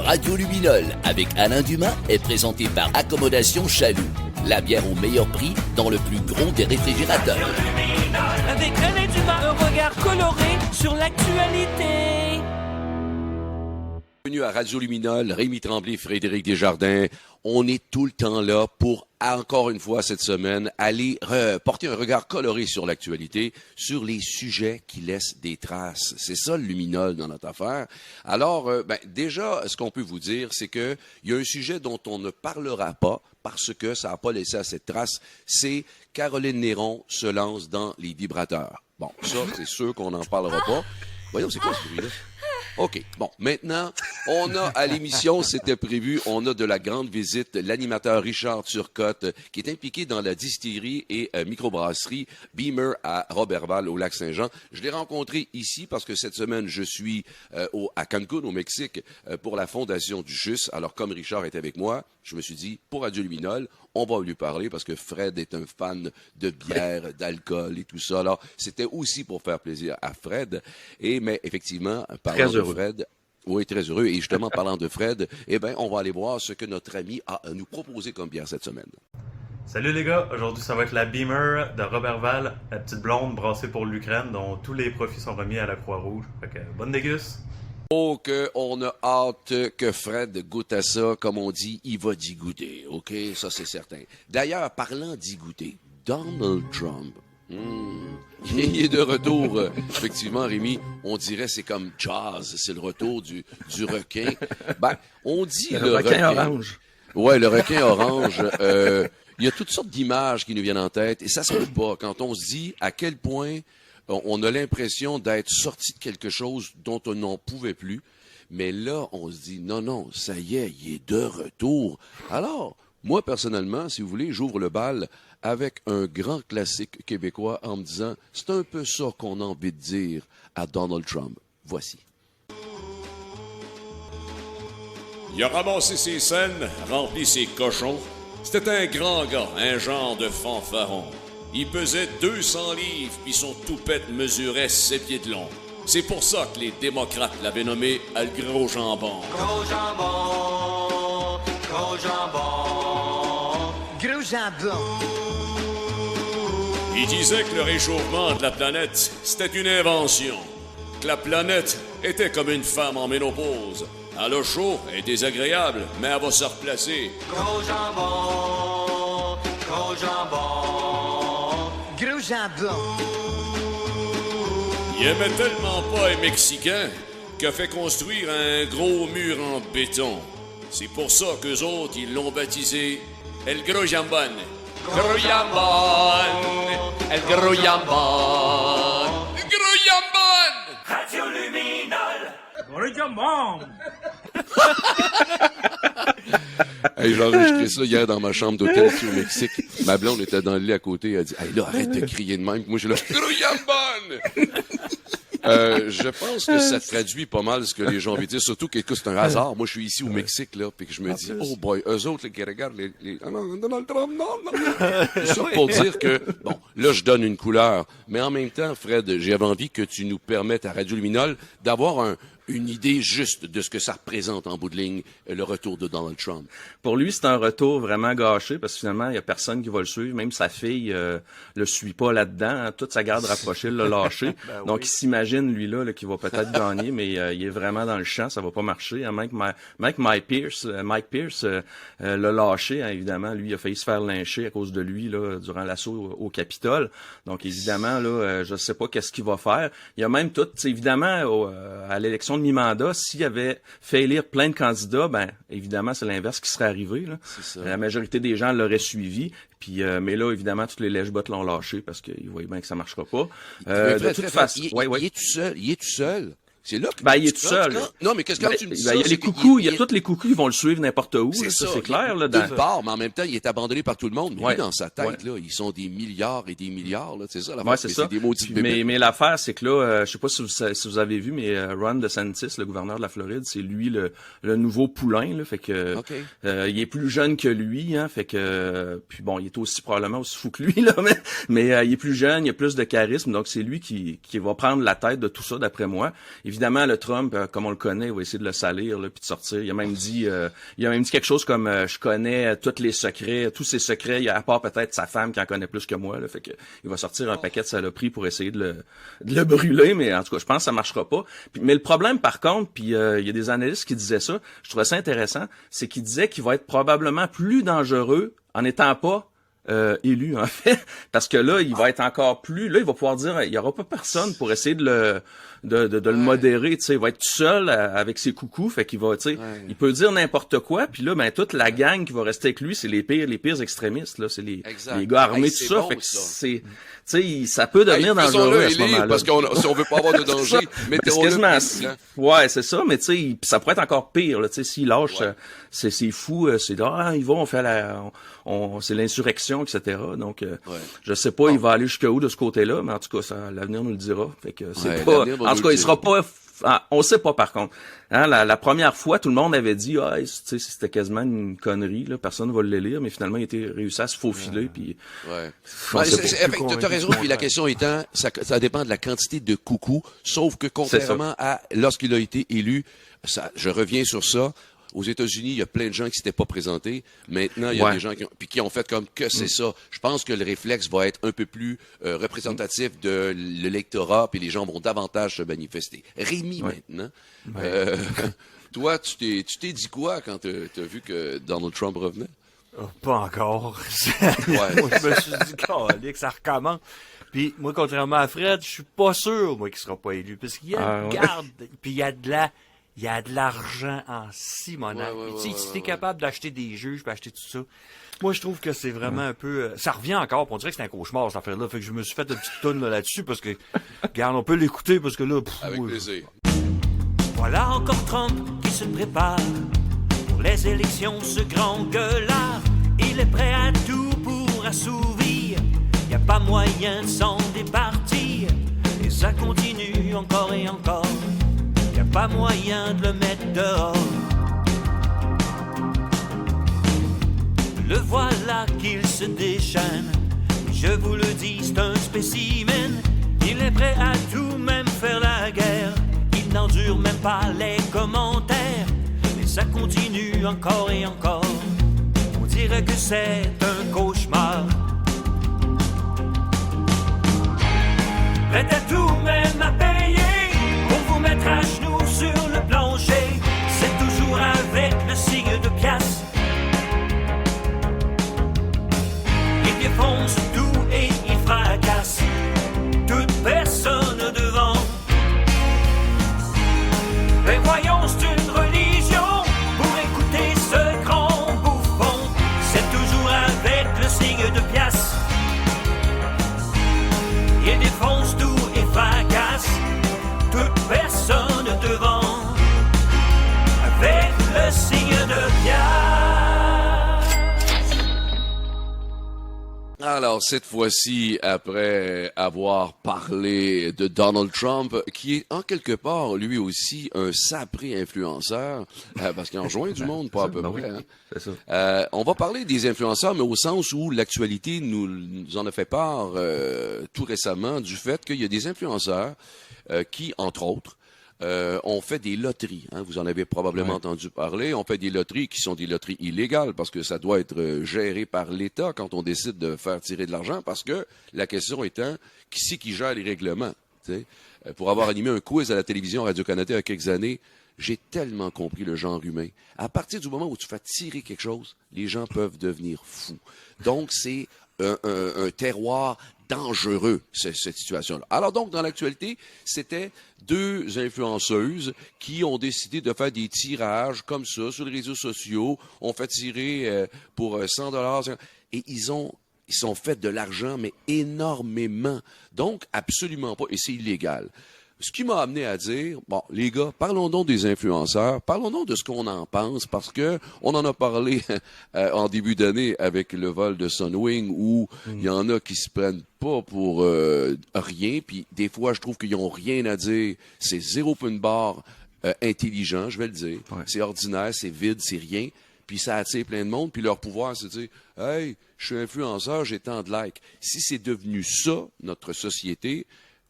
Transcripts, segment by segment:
Radio Luminol avec Alain Dumas est présenté par Accommodation Chaloux. La bière au meilleur prix dans le plus gros des réfrigérateurs. Avec Alain Dumas, un regard coloré sur l'actualité. Bienvenue à Radio Luminol, Rémi Tremblay, Frédéric Desjardins. On est tout le temps là pour, encore une fois cette semaine, aller porter un regard coloré sur l'actualité, sur les sujets qui laissent des traces. C'est ça le Luminol dans notre affaire. Alors, déjà, ce qu'on peut vous dire, c'est que il y a un sujet dont on ne parlera pas parce que ça n'a pas laissé assez de traces. C'est Caroline Néron se lance dans les vibrateurs. Bon, ça, c'est sûr qu'on n'en parlera pas. Voyons, c'est quoi ce bruit-là? OK. Bon, maintenant, on a à l'émission, c'était prévu, on a de la grande visite, l'animateur Richard Turcotte, qui est impliqué dans la distillerie et microbrasserie Beamer à Roberval, au Lac-Saint-Jean. Je l'ai rencontré ici parce que cette semaine, je suis à Cancun, au Mexique, pour la fondation du JUS. Alors, comme Richard est avec moi, je me suis dit, pour Radio Luminol, on va lui parler parce que Fred est un fan de bière, d'alcool et tout ça. Alors, c'était aussi pour faire plaisir à Fred. Mais effectivement, parlant de Fred, oui, très heureux. Et justement, parlant de Fred, on va aller voir ce que notre ami a à nous proposer comme bière cette semaine. Salut les gars, aujourd'hui ça va être la Beamer de Roberval, la petite blonde brassée pour l'Ukraine, dont tous les profits sont remis à la Croix-Rouge. Fait que bonne déguste! Oh, qu'on a hâte que Fred goûte à ça. Comme on dit, il va d'y goûter. OK? Ça, c'est certain. D'ailleurs, parlant d'y goûter, Donald Trump. Il est de retour. Effectivement, Rémi, on dirait c'est comme Jaws. C'est le retour du requin. On dit le requin orange. Ouais, le requin orange. Il y a toutes sortes d'images qui nous viennent en tête. Et ça se peut pas quand on se dit à quel point on a l'impression d'être sorti de quelque chose dont on n'en pouvait plus. Mais là, on se dit, non, ça y est, il est de retour. Alors, moi, personnellement, si vous voulez, j'ouvre le bal avec un grand classique québécois en me disant, c'est un peu ça qu'on a envie de dire à Donald Trump. Voici. Il a ramassé ses scènes, rempli ses cochons. C'était un grand gars, un genre de fanfaron. Il pesait 200 livres, puis son toupette mesurait 7 pieds de long. C'est pour ça que les démocrates l'avaient nommé le gros jambon. Gros jambon, gros jambon, gros jambon. Il disait que le réchauffement de la planète, c'était une invention. Que la planète était comme une femme en ménopause. Elle a chaud, elle est désagréable, mais elle va se replacer. Gros jambon, gros jambon, gros jambon. Il aimait tellement pas les Mexicains qu'il a fait construire un gros mur en béton. C'est pour ça qu'eux autres, ils l'ont baptisé El Gros Jambon. Gros Jambon, El Gros Jambon, Gros Jambon. Radio Luminol. Gros jambon! Hey, j'ai enregistré ça hier dans ma chambre d'hôtel ici au Mexique. Ma blonde était dans le lit à côté. Elle a dit, hey, là, arrête de crier de même. Puis moi, je suis là, Gros Jambon! Je pense que ça traduit pas mal ce que les gens veulent dire, surtout que c'est un hasard. Moi, je suis ici au Mexique, là, puis que je me dis, oh boy, eux autres, là, qui regardent Donald Trump, non. Ça pour dire que, bon, là, je donne une couleur. Mais en même temps, Fred, j'avais envie que tu nous permettes à Radio Luminol d'avoir une idée juste de ce que ça représente en bout de ligne, le retour de Donald Trump. Pour lui, c'est un retour vraiment gâché parce que finalement, il y a personne qui va le suivre. Même sa fille le suit pas là-dedans. Hein. Toute sa garde rapprochée l'a lâché. Donc, il s'imagine, lui, là qu'il va peut-être gagner, mais il est vraiment dans le champ. Ça va pas marcher. Hein. Mike Pierce l'a lâché, hein, évidemment. Lui, il a failli se faire lyncher à cause de lui là durant l'assaut au Capitole. Donc, évidemment, là, je sais pas qu'est-ce qu'il va faire. Il y a même tout, évidemment, à l'élection de mi-mandat, s'il avait fait élire plein de candidats, évidemment, c'est l'inverse qui serait arrivé. Là. La majorité des gens l'auraient suivi. Puis, mais là, évidemment, toutes les lèche-bottes l'ont lâché parce qu'ils voyaient bien que ça marchera pas. De toute façon, il est tout seul. C'est là que il est tout seul. Non, mais qu'est-ce que tu me dis ça? Il y a les coucous, il y a tous les coucous qui vont le suivre n'importe où. C'est ça, c'est clair. Là, d'une part, mais en même temps, il est abandonné par tout le monde. Lui, dans sa tête, là, ils sont des milliards et des milliards. Là, c'est ça, la c'est ça. Des maudits bébés. Mais l'affaire, c'est que là, je sais pas si vous avez vu, mais Ron DeSantis, le gouverneur de la Floride, c'est lui le nouveau poulain. Là, fait que il est plus jeune que lui. Hein, fait que puis bon, il est aussi probablement aussi fou que lui. Là, mais il est plus jeune, il a plus de charisme. Donc, c'est lui qui va prendre la tête de tout ça, d'après moi. évidemment, le Trump, comme on le connaît, il va essayer de le salir, là, puis de sortir. Il a même dit quelque chose comme je connais tous les secrets, tous ses secrets, à part peut-être sa femme qui en connaît plus que moi. Là, fait que il va sortir un paquet de saloperies pour essayer de le brûler, mais en tout cas, je pense que ça marchera pas. Mais le problème, par contre, puis il y a des analystes qui disaient ça, je trouvais ça intéressant, c'est qu'ils disaient qu'il va être probablement plus dangereux en n'étant pas élu, en fait, parce que là, il va être encore plus, là, il va pouvoir dire, il y aura pas personne pour essayer de le modérer, tu sais, il va être tout seul avec ses coucous, fait qu'il va, tu sais, il peut dire n'importe quoi, puis là, ben, toute la gang qui va rester avec lui, c'est les pires extrémistes, là, c'est les gars armés, tout ça, bon, fait que ça. c'est, tu sais, ça peut devenir dangereux à ce moment-là. Parce si on veut pas avoir de danger, mettons-le. Ouais, c'est ça, mais tu sais, ça pourrait être encore pire, là, tu sais, s'il lâche, c'est fou, c'est ils vont, c'est l'insurrection, etc. Donc, je sais pas, il va aller jusqu'où de ce côté-là, mais en tout cas, l'avenir nous le dira. Fait que c'est pas, en tout cas, il sera pas, on sait pas par contre. Hein, la première fois, tout le monde avait dit, c'était quasiment une connerie, là, personne va l'élire, mais finalement, il était réussi à se faufiler, puis. T'as raison, puis la question étant, ça dépend de la quantité de coucous, sauf que contrairement à lorsqu'il a été élu, je reviens sur ça. Aux États-Unis, il y a plein de gens qui s'étaient pas présentés. Maintenant, il y a des gens qui ont fait comme que c'est ça. Je pense que le réflexe va être un peu plus représentatif de l'électorat, puis les gens vont davantage se manifester. Rémi, maintenant, toi, tu t'es dit quoi quand t'as vu que Donald Trump revenait? Pas encore. Moi, je me suis dit, que ça recommence. Puis moi, contrairement à Fred, je suis pas sûr, moi, qu'il sera pas élu. Parce qu'il y a une garde, puis il y a de l'argent en simonac. Si t'es capable d'acheter des juges, puis acheter tout ça, moi, je trouve que c'est vraiment un peu... ça revient encore, puis on dirait que c'est un cauchemar, cette affaire-là. Fait que je me suis fait une petite toune là-dessus, parce que, regarde, on peut l'écouter, parce que là... Avec plaisir. Voilà encore Trump qui se prépare pour les élections, ce grand gueulard. Il est prêt à tout pour assouvir. Y a pas moyen de s'en départir. Et ça continue encore et encore. Y a pas moyen de le mettre dehors. Le voilà qu'il se déchaîne. Je vous le dis, c'est un spécimen. Il est prêt à tout, même faire la guerre. Il n'endure même pas les commentaires. Et ça continue encore et encore. On dirait que c'est un cauchemar. Prêt à tout, même à payer, pour vous mettre à genoux sur le plancher. C'est toujours avec le signe de pièce. Il défonce tout et il fracasse toute personne devant. Mais voyons, c'est une religion pour écouter ce grand bouffon. C'est toujours avec le signe de pièce. Il défonce tout et fracasse toute personne devant. Avec le signe de pièce. Alors, cette fois-ci, après avoir parlé de Donald Trump, qui est en quelque part, lui aussi, un sapré influenceur, parce qu'il en rejoint du monde, pas à peu près. Hein. C'est ça. On va parler des influenceurs, mais au sens où l'actualité nous en a fait part tout récemment du fait qu'il y a des influenceurs qui, entre autres, on fait des loteries. Hein, vous en avez probablement entendu parler. On fait des loteries qui sont des loteries illégales parce que ça doit être géré par l'État quand on décide de faire tirer de l'argent. Parce que la question étant, qui c'est qui gère les règlements? Pour avoir animé un quiz à la télévision Radio-Canada il y a quelques années, j'ai tellement compris le genre humain. À partir du moment où tu fais tirer quelque chose, les gens peuvent devenir fous. Donc, c'est un terroir dangereux, cette situation-là. Alors donc, dans l'actualité, c'était deux influenceuses qui ont décidé de faire des tirages comme ça sur les réseaux sociaux. On fait tirer pour 100$. Et ils sont fait de l'argent, mais énormément. Donc, absolument pas. Et c'est illégal. Ce qui m'a amené à dire, bon, les gars, parlons donc des influenceurs, parlons donc de ce qu'on en pense, parce que on en a parlé en début d'année avec le vol de Sunwing, où il y en a qui se prennent pas pour rien, puis des fois, je trouve qu'ils ont rien à dire. C'est zéro point de barre intelligent, je vais le dire. Ouais. C'est ordinaire, c'est vide, c'est rien. Puis ça attire plein de monde, puis leur pouvoir, c'est de dire « Hey, je suis influenceur, j'ai tant de likes. » Si c'est devenu ça, notre société,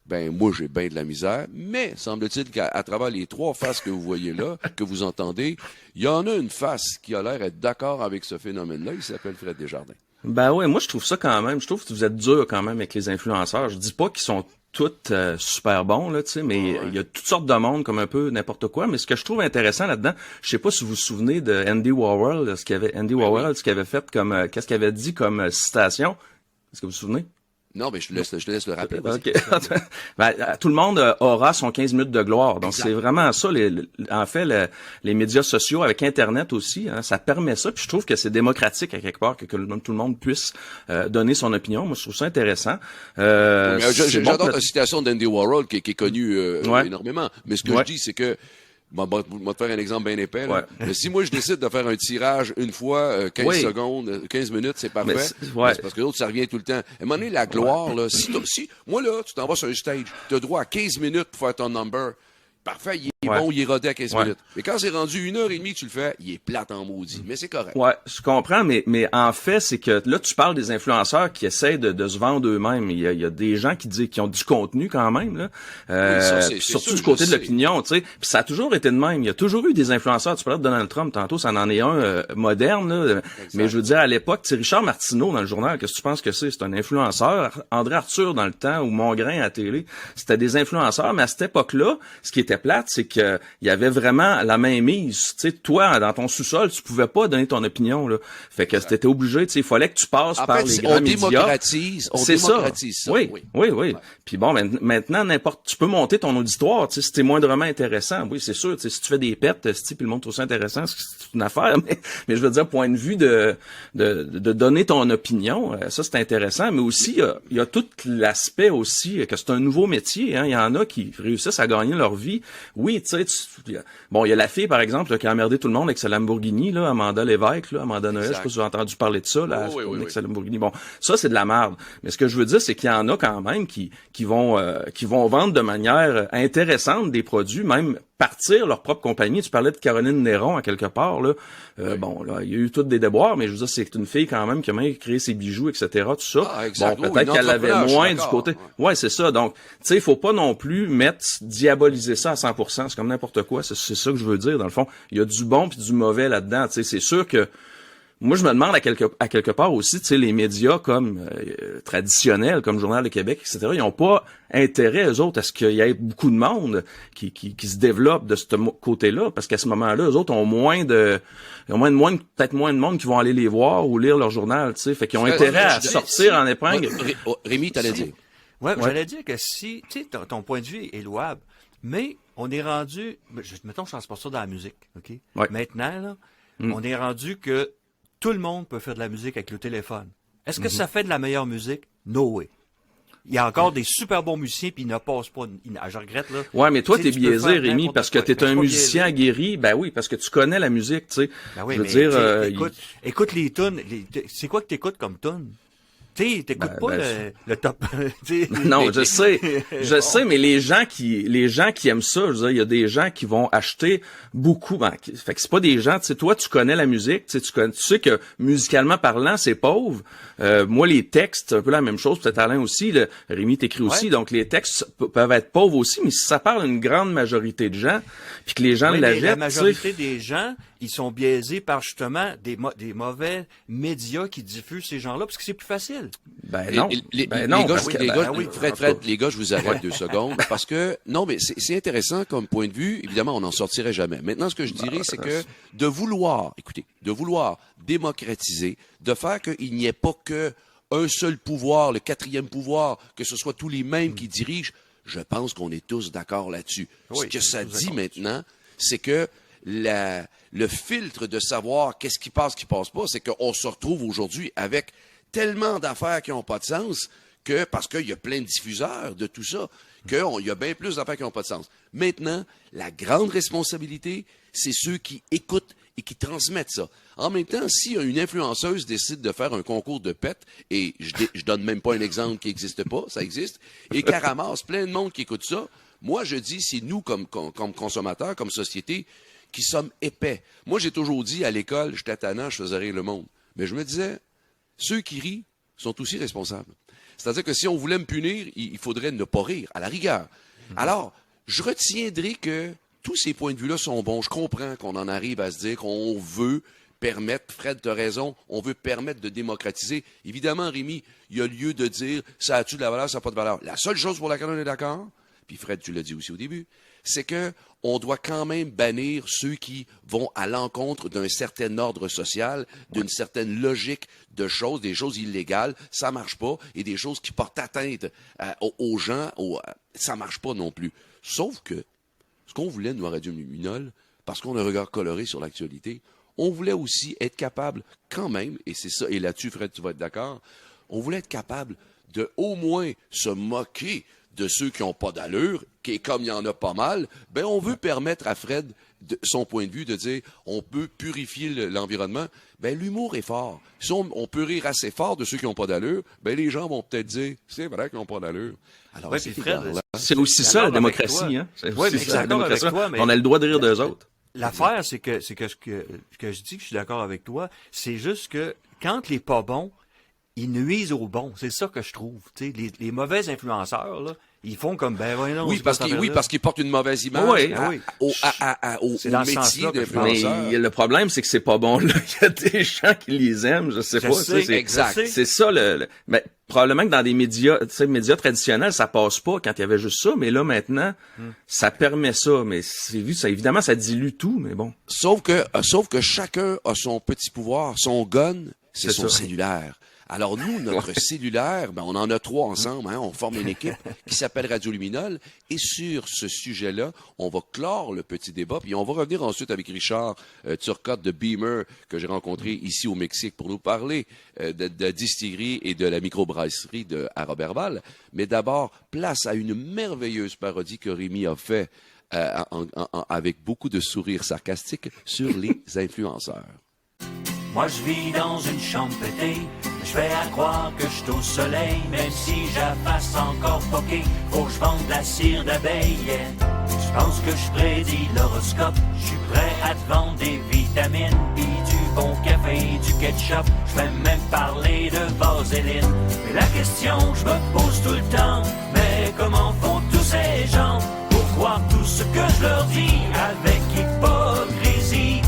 Ben, moi, j'ai bien de la misère, mais semble-t-il qu'à travers les 3 faces que vous voyez là, que vous entendez, il y en a une face qui a l'air d'être d'accord avec ce phénomène-là. Il s'appelle Fred Desjardins. Ben ouais, moi je trouve ça quand même. Je trouve que vous êtes dur quand même avec les influenceurs. Je dis pas qu'ils sont tous super bons là, tu sais, mais il y a toutes sortes de monde comme un peu n'importe quoi. Mais ce que je trouve intéressant là-dedans, je sais pas si vous vous souvenez de Andy Warhol, ce qu'il avait fait comme, qu'est-ce qu'il avait dit comme citation. Est-ce que vous vous souvenez? Non, mais je te laisse le rappeler. Okay. Ben, tout le monde aura son 15 minutes de gloire. Donc, exact. C'est vraiment ça. En fait, les médias sociaux, avec Internet aussi, hein, ça permet ça. Puis je trouve que c'est démocratique, à quelque part, que tout le monde puisse donner son opinion. Moi, je trouve ça intéressant. J'adore la citation d'Andy Warhol, qui est connue énormément. Mais ce que je dis, c'est que je vais te faire un exemple bien épais. Là. Mais si moi, je décide de faire un tirage une fois, 15 secondes, 15 minutes, c'est parfait. C'est parce que l'autre, ça revient tout le temps. À un moment donné, la gloire, là, si moi, là, tu t'en vas sur un stage, tu as droit à 15 minutes pour faire ton number. Parfait, il est bon, il est rodé à 15 minutes. Mais quand c'est rendu 1h30 que tu le fais, il est plate en maudit. Mais c'est correct. Ouais, je comprends, mais en fait, c'est que là, tu parles des influenceurs qui essaient de se vendre eux-mêmes. Il y a des gens qui ont du contenu quand même, là. Surtout du côté de l'opinion, tu sais. Puis ça a toujours été de même. Il y a toujours eu des influenceurs. Tu parlais de Donald Trump tantôt, ça en est un moderne, là. Mais je veux dire, à l'époque, tu sais, Richard Martineau dans le journal, qu'est-ce que tu penses que c'est? C'est un influenceur. André Arthur dans le temps, ou Mongrain à la télé, c'était des influenceurs. Mais à cette époque-là, ce qui était plate, c'est que il y avait vraiment la main mise. Tu sais, toi, dans ton sous-sol, tu pouvais pas donner ton opinion, là. Fait que t'étais obligé, tu sais, il fallait que tu passes par les grands médias. On démocratise ça. Oui. Puis bon, maintenant, tu peux monter ton auditoire, tu sais, si t'es moindrement intéressant. Oui, c'est sûr, tu sais, si tu fais des pets, puis le monde trouve ça intéressant, c'est une affaire, mais je veux dire, point de vue de donner ton opinion, ça, c'est intéressant, mais aussi, il y a tout l'aspect aussi, que c'est un nouveau métier, hein. Il y en a qui réussissent à gagner leur vie. Oui, tu sais, bon, il y a la fille, par exemple, là, qui a emmerdé tout le monde avec sa Lamborghini, là, Amanda Lévesque, là, Amanda Noël, je sais pas si vous avez entendu parler de ça, là, avec sa Lamborghini. Bon, ça, c'est de la merde. Mais ce que je veux dire, c'est qu'il y en a quand même qui vont vendre de manière intéressante des produits, même partir leur propre compagnie. Tu parlais de Caroline Néron, à quelque part, là. Bon, là, il y a eu toutes des déboires, mais je veux dire, c'est une fille quand même qui a même créé ses bijoux, etc., tout ça. Bon, peut-être qu'elle avait moins du côté. Ouais, c'est ça. Donc, tu sais, il faut pas non plus diaboliser ça à 100%. C'est comme n'importe quoi. C'est ça que je veux dire, dans le fond. Il y a du bon puis du mauvais là-dedans. Tu sais, c'est sûr que moi, je me demande à quelque part aussi, tu sais, les médias comme traditionnels, comme Journal de Québec, etc., ils n'ont pas intérêt, eux autres, à ce qu'il y ait beaucoup de monde qui se développe de ce côté-là, parce qu'à ce moment-là, eux autres ont peut-être moins de monde qui vont aller les voir ou lire leur journal, tu sais, fait qu'ils ont intérêt à sortir en épingle. Rémi, t'allais dire. Ouais, j'allais dire que si, tu sais, ton point de vue est louable, mais on est rendu, mettons, je ne pense pas ça dans la musique, OK? Ouais. Maintenant, là, on est rendu que tout le monde peut faire de la musique avec le téléphone. Est-ce que ça fait de la meilleure musique? No way. Il y a encore des super bons musiciens, puis ils ne passent pas. Je regrette, là. Ouais, mais toi, t'es biaisé, Rémi, parce que t'es un musicien aguerri. Ben oui, parce que tu connais la musique, tu sais. Ben oui, je veux dire, écoute les tunes. C'est quoi que t'écoutes comme tunes? Tu t'écoutes pas le top. Non, je sais, mais les gens qui aiment ça, je veux dire, il y a des gens qui vont acheter beaucoup. Fait que c'est pas des gens, tu sais, toi, tu connais la musique, tu sais que musicalement parlant, c'est pauvre. Moi, les textes, c'est un peu la même chose, peut-être Alain aussi, Rémi t'écrit aussi, donc les textes peuvent être pauvres aussi, mais si ça parle à une grande majorité de gens, puis que les gens l'achètent, la majorité des gens, ils sont biaisés par justement des mauvais médias qui diffusent ces gens-là, parce que c'est plus facile. Ben non. Les gars, Fred, les gars, je vous arrête 2 secondes, parce que, non, mais c'est intéressant comme point de vue. Évidemment, on n'en sortirait jamais. Maintenant, ce que je dirais, c'est que de vouloir démocratiser, de faire qu'il n'y ait pas que un seul pouvoir, le 4e pouvoir, que ce soit tous les mêmes qui dirigent, je pense qu'on est tous d'accord là-dessus. Ce que ça dit maintenant, c'est que le filtre de savoir qu'est-ce qui passe pas, c'est qu'on se retrouve aujourd'hui avec tellement d'affaires qui n'ont pas de sens parce qu'il y a plein de diffuseurs de tout ça, qu'il y a bien plus d'affaires qui n'ont pas de sens. Maintenant, la grande responsabilité, c'est ceux qui écoutent et qui transmettent ça. En même temps, si une influenceuse décide de faire un concours de pets, et je donne même pas un exemple qui n'existe pas, ça existe, et qu'elle ramasse plein de monde qui écoute ça, moi je dis, c'est nous comme consommateurs, comme société, qui sommes épais. Moi j'ai toujours dit à l'école, j'étais tannant, je faisais rire le monde. Mais je me disais, ceux qui rient sont aussi responsables. C'est-à-dire que si on voulait me punir, il faudrait ne pas rire, à la rigueur. Alors, je retiendrai que tous ces points de vue-là sont bons. Je comprends qu'on en arrive à se dire qu'on veut permettre, Fred, tu as raison, on veut permettre de démocratiser. Évidemment, Rémi, il y a lieu de dire ça a-tu de la valeur, ça n'a pas de valeur. La seule chose pour laquelle on est d'accord, puis Fred, tu l'as dit aussi au début, c'est que on doit quand même bannir ceux qui vont à l'encontre d'un certain ordre social, d'une certaine logique de choses, des choses illégales, ça marche pas, et des choses qui portent atteinte aux gens, ça marche pas non plus. Sauf que, ce qu'on voulait, nous, à Radio Luminol, parce qu'on a un regard coloré sur l'actualité, on voulait aussi être capable, quand même, et c'est ça, et là-dessus, Fred, tu vas être d'accord, on voulait être capable de au moins se moquer de ceux qui n'ont pas d'allure, et comme il y en a pas mal, ben on veut permettre à Fred, son point de vue, de dire on peut purifier l'environnement. Ben l'humour est fort. Si on peut rire assez fort de ceux qui n'ont pas d'allure, ben les gens vont peut-être dire c'est vrai qu'ils n'ont pas d'allure. Alors, c'est aussi ça la démocratie, hein. Oui, mais c'est d'accord avec toi, mais on a le droit de rire d'eux autres. L'affaire, c'est que ce que je dis que je suis d'accord avec toi, c'est juste que quand les pas bons, ils nuisent aux bons. C'est ça que je trouve. Les mauvais influenceurs, là, ils font comme, ben voyons. Oui, parce qu'ils portent une mauvaise image au métier d'influenceur. Mais le problème, c'est que c'est pas bon, là. Il y a des gens qui les aiment, je sais pas. Exact. C'est ça, mais probablement que dans des médias, médias traditionnels, ça passe pas quand il y avait juste ça, mais là, maintenant, ça permet ça. Mais évidemment, ça dilue tout, mais bon. Sauf que chacun a son petit pouvoir. Son gun, c'est son cellulaire. Alors nous, notre cellulaire, ben on en a 3 ensemble, hein, on forme une équipe qui s'appelle Radio Luminol, et sur ce sujet-là, on va clore le petit débat, puis on va revenir ensuite avec Richard Turcotte de Beamer, que j'ai rencontré ici au Mexique pour nous parler de distillerie et de la microbrasserie à Roberval. Mais d'abord, place à une merveilleuse parodie que Rémi a fait avec beaucoup de sourires sarcastiques sur les influenceurs. Moi je vis dans une chambre pétée, je fais à croire que je suis au soleil, même si j'afface encore poqué, faut que je vende la cire d'abeille. Je pense que je prédis l'horoscope, je suis prêt à te vendre des vitamines, pis du bon café, du ketchup, je vais même parler de vaseline. Mais la question que je me pose tout le temps, mais comment font tous ces gens pour croire tout ce que je leur dis avec hypocrisie?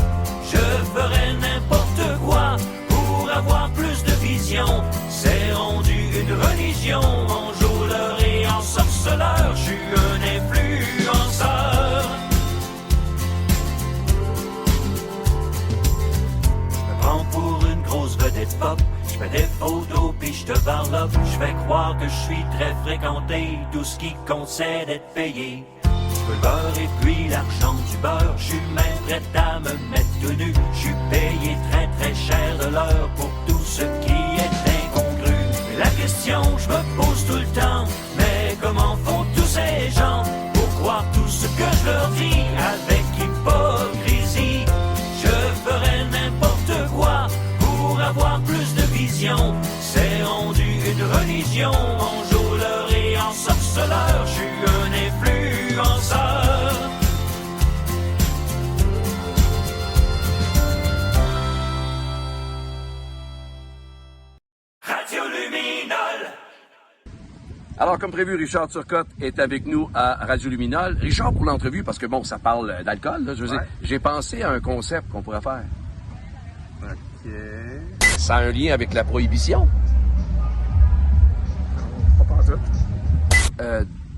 Je ferai n'importe quoi pour avoir plus de vision. C'est rendu une religion, enjôleur et ensorceleur. Je suis un influenceur. Je me prends pour une grosse vedette pop. Je fais des photos pis je te varlope. Je fais croire que je suis très fréquenté. Tout ce qui compte c'est d'être payé. Le beurre et puis l'argent du beurre, je suis même prêt à me mettre tout nu. Je suis payé très très cher de l'heure pour tout ce qui est incongru. Mais la question que je me pose tout le temps, mais comment font tous ces gens pour croire tout ce que je leur dis avec hypocrisie? Je ferai n'importe quoi pour avoir plus de vision. C'est rendu une religion, enjôleur et ensorceleur. Je suis un influenceur. Radio Luminol. Alors, comme prévu, Richard Turcotte est avec nous à Radio Luminol. Richard, pour l'entrevue, parce que bon, ça parle d'alcool, là, je veux dire, j'ai pensé à un concept qu'on pourrait faire. OK. Ça a un lien avec la prohibition? Pas pantoute.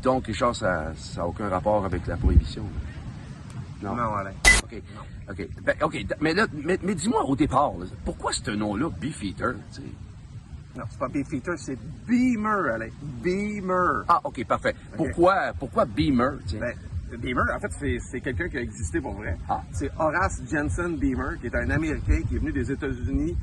Donc, Richard, ça n'a aucun rapport avec la prohibition? Non, Alain. OK. OK. Ben, OK. Mais là, mais dis-moi au départ, là, pourquoi ce nom-là, Beefeater, tu sais? Non, c'est pas Beefeater, c'est Beamer, Alain. Beamer. Ah, OK, parfait. Okay. Pourquoi Beamer, tiens? Ben, Beamer, en fait, c'est quelqu'un qui a existé pour vrai. Ah. C'est Horace Jensen Beamer, qui est un Américain qui est venu des États-Unis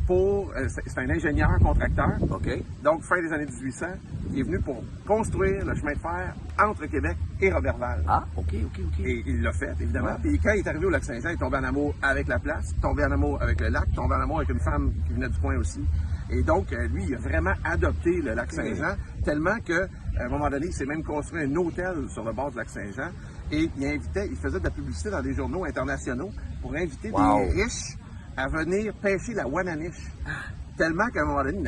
pour... c'est un ingénieur contracteur. OK. Donc, fin des années 1800, il est venu pour construire le chemin de fer entre Québec et Roberval. Ah, OK. Et il l'a fait, évidemment. Ouais. Puis quand il est arrivé au Lac-Saint-Jean, il est tombé en amour avec la place, tombé en amour avec le lac, tombé en amour avec une femme qui venait du coin aussi. Et donc, lui, il a vraiment adopté le Lac-Saint-Jean, tellement qu'à un moment donné, il s'est même construit un hôtel sur le bord du Lac-Saint-Jean. Et il faisait de la publicité dans des journaux internationaux pour inviter des riches à venir pêcher la Wananiche. Tellement qu'à un moment donné,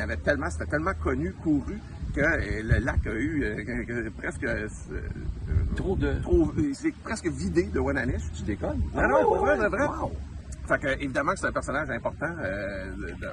c'était tellement connu, couru, que le lac a eu presque c'est presque vidé de Wananish. Tu déconnes? Non, pour vrai. Wow. Fait que, évidemment que c'est un personnage important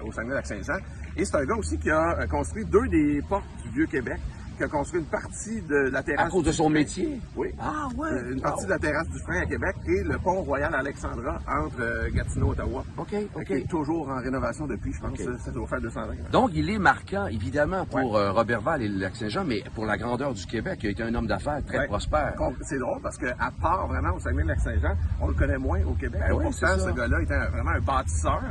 au Saguenay-Lac-Saint-Jean. Et c'est un gars aussi qui a construit 2 des portes du Vieux-Québec, qui a construit une partie de la terrasse. À cause de son métier? Oui. Ah ouais? Une partie de la terrasse du Frein à Québec et le pont Royal Alexandra entre Gatineau et Ottawa. OK. Qui est toujours en rénovation depuis, je pense. Ça doit faire 200 ans. Donc, il est marquant, évidemment, pour Roberval et le Lac-Saint-Jean, mais pour la grandeur du Québec, il a été un homme d'affaires très prospère. C'est drôle parce qu'à part vraiment au Saguenay-Lac-Saint-Jean, on le connaît moins au Québec. Ben oui, pourtant, ce gars-là était vraiment un bâtisseur.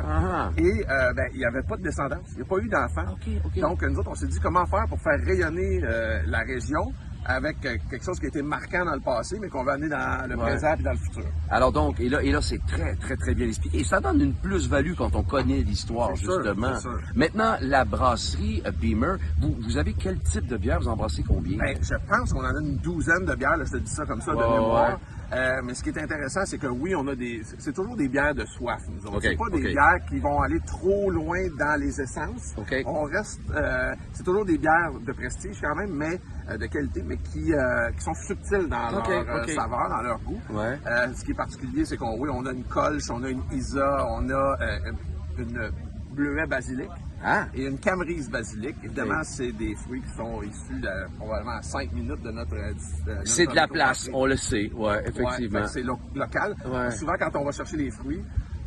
Et il n'y avait pas de descendance. Il n'y a pas eu d'enfants. OK. Donc, nous autres, on s'est dit comment faire pour faire rayonner la région avec quelque chose qui a été marquant dans le passé, mais qu'on va amener dans le présent et dans le futur. Alors donc, et là c'est très, très, très bien expliqué. Et ça donne une plus-value quand on connaît l'histoire, justement. Sûr. Maintenant, la brasserie Beamer, vous avez quel type de bière? Vous en brassez combien? Ben, je pense qu'on en a une douzaine de bières, là, je te dis ça comme ça, de mémoire. Mais ce qui est intéressant, c'est que oui, on a c'est toujours des bières de soif, nous autres. C'est pas des bières qui vont aller trop loin dans les essences. On reste, c'est toujours des bières de prestige quand même, mais de qualité, mais qui sont subtiles dans leur saveur, dans leur goût. Ce qui est particulier, c'est on a une colche, on a une isa, on a une bleuet basilic. Et une camerise basilic. Évidemment, c'est des fruits qui sont issus probablement à 5 minutes de notre... c'est de la place, on le sait, effectivement. C'est local. Souvent, quand on va chercher les fruits,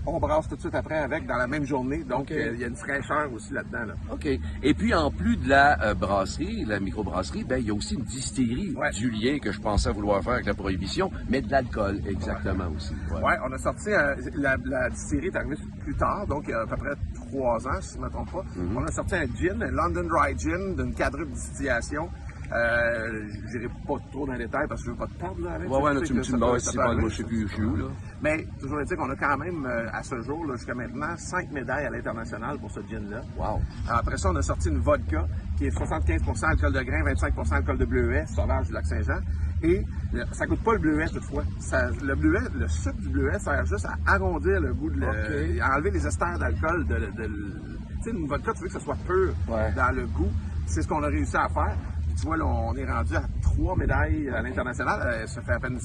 on brasse tout de suite après avec dans la même journée. Donc, il y a une fraîcheur aussi là-dedans. OK. Et puis, en plus de la brasserie, la microbrasserie, ben, il y a aussi une distillerie du lien que je pensais vouloir faire avec la prohibition, mais de l'alcool, exactement aussi. On a sorti... la distillerie est arrivée plus tard, donc il y a à peu près 3 ans, si je ne me trompe pas. On a sorti un gin, un London Dry Gin, d'une quadruple distillation. Je n'irai pas trop dans les détails parce que je ne veux pas te perdre là avec. Tu me moi je sais plus où, là. Mais toujours dire qu'on a quand même, à ce jour, jusqu'à maintenant, 5 médailles à l'international pour ce gin-là. Wow. Après ça, on a sorti une vodka qui est 75% alcool de grain, 25% alcool de bleuet, sauvage du Lac-Saint-Jean. Et ça ne goûte pas le bleuet toutefois. Le bleuet, le sucre du bleuet sert juste à arrondir le goût, à enlever les esters d'alcool. Tu sais, une vodka, tu veux que ce soit pur dans le goût. C'est ce qu'on a réussi à faire. Tu vois, là, on est rendu à 3 médailles à l'international. Ça fait à peine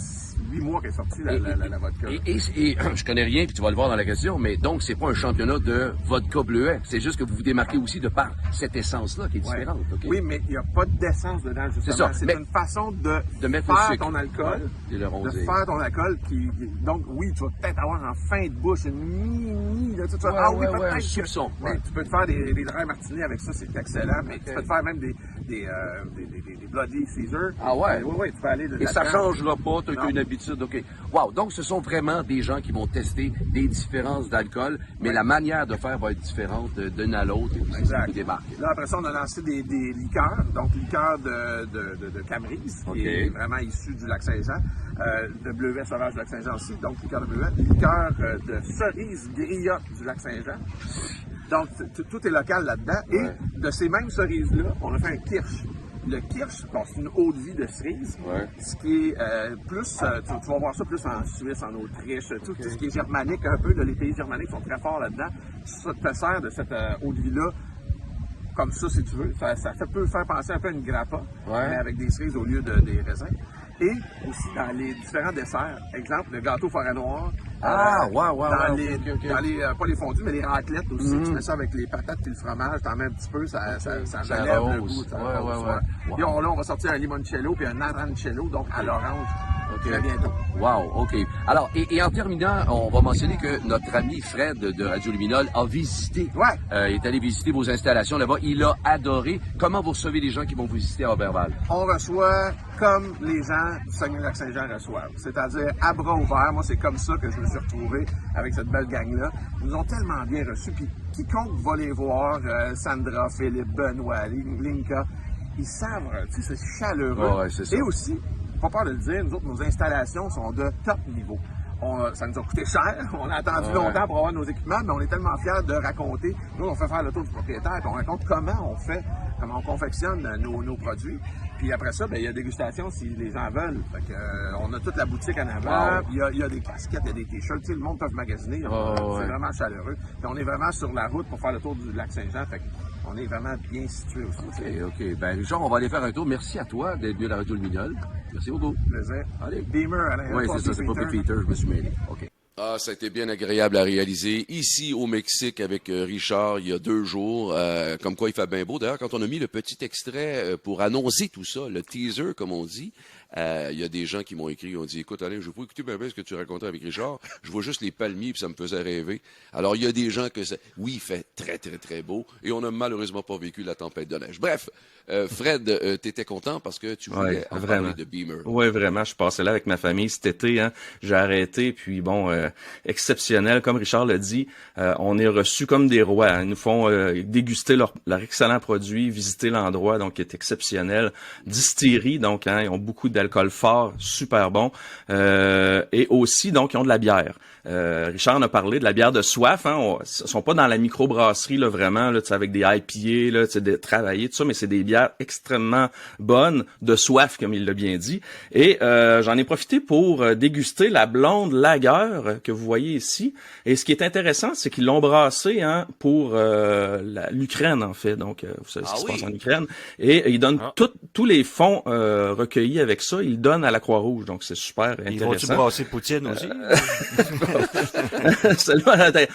8 mois qu'elle est sortie la vodka. Et je connais rien, puis tu vas le voir dans la question, mais donc, c'est pas un championnat de vodka bleuet. C'est juste que vous vous démarquez aussi de par cette essence-là qui est différente. Oui, mais il n'y a pas d'essence dedans, justement. C'est une façon de mettre faire ton alcool. De faire ton alcool donc, oui, tu vas peut-être avoir en fin de bouche une mini... tu vas un soupçon. Tu peux te faire des dry martinis avec ça, c'est excellent, mais tu peux te faire même des Bloody Caesar. Oui, tu peux aller et ça ne changera pas, tu as une habitude, OK. Wow, donc ce sont vraiment des gens qui vont tester des différences d'alcool, mais la manière de faire va être différente d'une à l'autre et aussi se démarquer. Là, après ça, on a lancé des liqueurs, donc liqueurs de Camerise, qui est vraiment issu du Lac-Saint-Jean, de bleuet sauvage du Lac-Saint-Jean aussi, donc liqueur de bleuet, liqueur de cerise griotte du Lac-Saint-Jean. Donc, tout est local là-dedans. Et de ces mêmes cerises-là, on a fait un kirsch. Le kirsch, c'est une eau de vie de cerise, ce qui est plus, tu vas voir ça plus en Suisse, en Autriche, tout ce qui est germanique un peu, les pays germaniques sont très forts là-dedans. Ça te sert de cette eau de vie-là comme ça, si tu veux. Ça peut faire penser un peu à une grappa, mais avec des cerises au lieu des raisins. Et aussi dans les différents desserts. Exemple, le gâteau forêt noire. Pas les fondus, mais les raclettes aussi. Tu mets ça avec les patates et le fromage, t'en mets un petit peu, ça relève le goût. Et là, on va sortir un limoncello puis un arancello, donc à l'orange. Très bientôt. Wow, OK. Alors, et en terminant, on va mentionner que notre ami Fred de Radio Luminol a visité. Il est allé visiter vos installations là-bas. Il a adoré. Comment vous recevez les gens qui vont vous visiter à Roberval? On reçoit comme les gens du Saguenay-Lac-Saint-Jean reçoivent. C'est-à-dire à bras ouverts. Moi, c'est comme ça que je me suis retrouvé avec cette belle gang-là. Ils nous ont tellement bien reçus. Puis quiconque va les voir, Sandra, Philippe, Benoît, Linka, ils savent, tu sais, c'est chaleureux. C'est ça. Et aussi, pas peur de le dire, nous autres, nos installations sont de top niveau. Ça nous a coûté cher, on a attendu longtemps pour avoir nos équipements, mais on est tellement fiers de raconter. Nous, on fait faire le tour du propriétaire, puis on raconte comment on confectionne nos produits. Puis après ça, il y a dégustation si les gens veulent. Fait que, on a toute la boutique en avant, puis il y a des casquettes, il y a des t-shirts, le monde peut magasiner. C'est vraiment chaleureux. Puis on est vraiment sur la route pour faire le tour du Lac-Saint-Jean. Fait que On est vraiment bien situé aussi. OK. Ben, Richard, on va aller faire un tour. Merci à toi d'être venu à la radio Luminol. Merci beaucoup. Plaisir. Allez. Beamer à l'arrière. Oui, c'est ça, c'est pas Beefeater, je me suis mêlé. OK. Ah, ça a été bien agréable à réaliser ici au Mexique avec Richard il y a 2 jours. Comme quoi il fait bien beau. D'ailleurs, quand on a mis le petit extrait pour annoncer tout ça, le teaser comme on dit, il y a des gens qui m'ont écrit, ont dit, écoute Alain, je veux pas écouter bien ce que tu racontais avec Richard. Je vois juste les palmiers puis ça me faisait rêver. Alors il y a des gens que oui, il fait très très très beau et on n'a malheureusement pas vécu la tempête de neige. Bref, Fred, t'étais content parce que tu voulais en parler de Beamer. Oui, vraiment. Je passais là avec ma famille cet été. Hein. J'ai arrêté, puis bon, exceptionnel, comme Richard l'a dit. On est reçus comme des rois. Hein. Ils nous font déguster leur excellent produit, visiter l'endroit, donc qui est exceptionnel. Distillerie, donc, hein, ils ont beaucoup d'alcool fort, super bon. Et aussi, donc, ils ont de la bière. Richard en a parlé de la bière de soif. Hein. Ils sont pas dans la microbrasserie, là, vraiment, là, avec des IPA, là, de travailler, tout ça, mais c'est des bières extrêmement bonnes, de soif, comme il l'a bien dit. Et j'en ai profité pour déguster la blonde lager que vous voyez ici. Et ce qui est intéressant, c'est qu'ils l'ont brassée pour l'Ukraine, en fait. Donc, vous savez ce qui se passe en Ukraine. Et ils donnent tous les fonds recueillis avec ça, ils le donnent à la Croix-Rouge. Donc, c'est super intéressant. Ils vont-tu brasser Poutine aussi?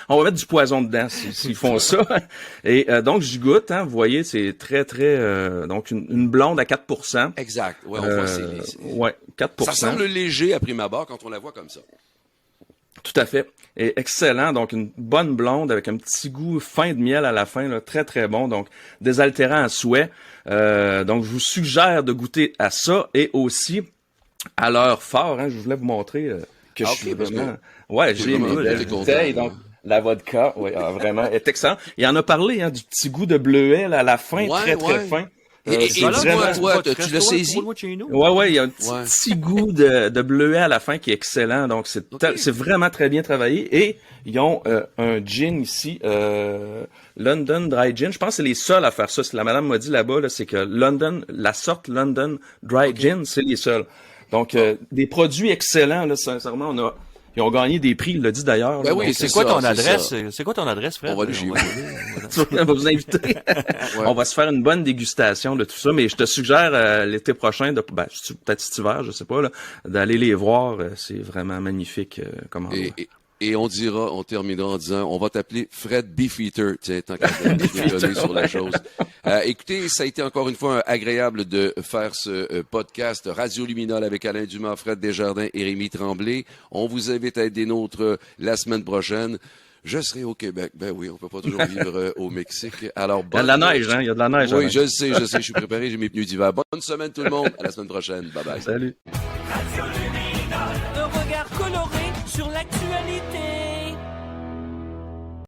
On va mettre du poison dedans s'ils font ça. Et donc, j'y goûte. Hein, vous voyez, c'est très, très... donc, une blonde à 4%. Exact. Ouais, on voit ouais, 4%. Ça semble léger à prime abord quand on la voit comme ça. Tout à fait. Et excellent. Donc, une bonne blonde avec un petit goût fin de miel à la fin. Là, très, très bon. Donc, désaltérant à souhait. Donc, je vous suggère de goûter à ça. Et aussi, à l'heure fort, hein, je voulais vous montrer que je suis vraiment... Ouais, j'ai mes belles bouteilles. Donc, la vodka, oui, vraiment, est excellent. Il en a parlé, hein, du petit goût de bleuet là, à la fin, très, très fin. Et toi, tu l'as saisi? Ouais, il y a un petit goût de bleuet à la fin qui est excellent. Donc, c'est vraiment très bien travaillé. Et ils ont un gin ici, London Dry Gin. Je pense que c'est les seuls à faire ça. La madame m'a dit là-bas, là, c'est que la sorte London Dry Gin, c'est les seuls. Donc, des produits excellents, là, sincèrement, ils ont gagné des prix, il l'a dit d'ailleurs. Ben oui, c'est quoi ton adresse? C'est quoi ton adresse, Fred? On va vous inviter. On va se faire une bonne dégustation de tout ça, mais je te suggère l'été prochain, peut-être cet hiver, je sais pas, là, d'aller les voir. C'est vraiment magnifique comme endroit. Et on terminera en disant, on va t'appeler Fred Beefeater, tiens, tant qu'à déconner sur la chose. Écoutez, ça a été encore une fois agréable de faire ce podcast Radio Luminol avec Alain Dumas, Fred Desjardins et Rémi Tremblay. On vous invite à être des nôtres la semaine prochaine. Je serai au Québec. Ben oui, on peut pas toujours vivre au Mexique. Alors, il y a de la neige, hein? Il y a de la neige. Oui, je le sais, je suis préparé, j'ai mes pneus d'hiver. Bonne semaine tout le monde. À la semaine prochaine. Bye bye. Salut. Radio Luminol, un regard coloré sur l'actu.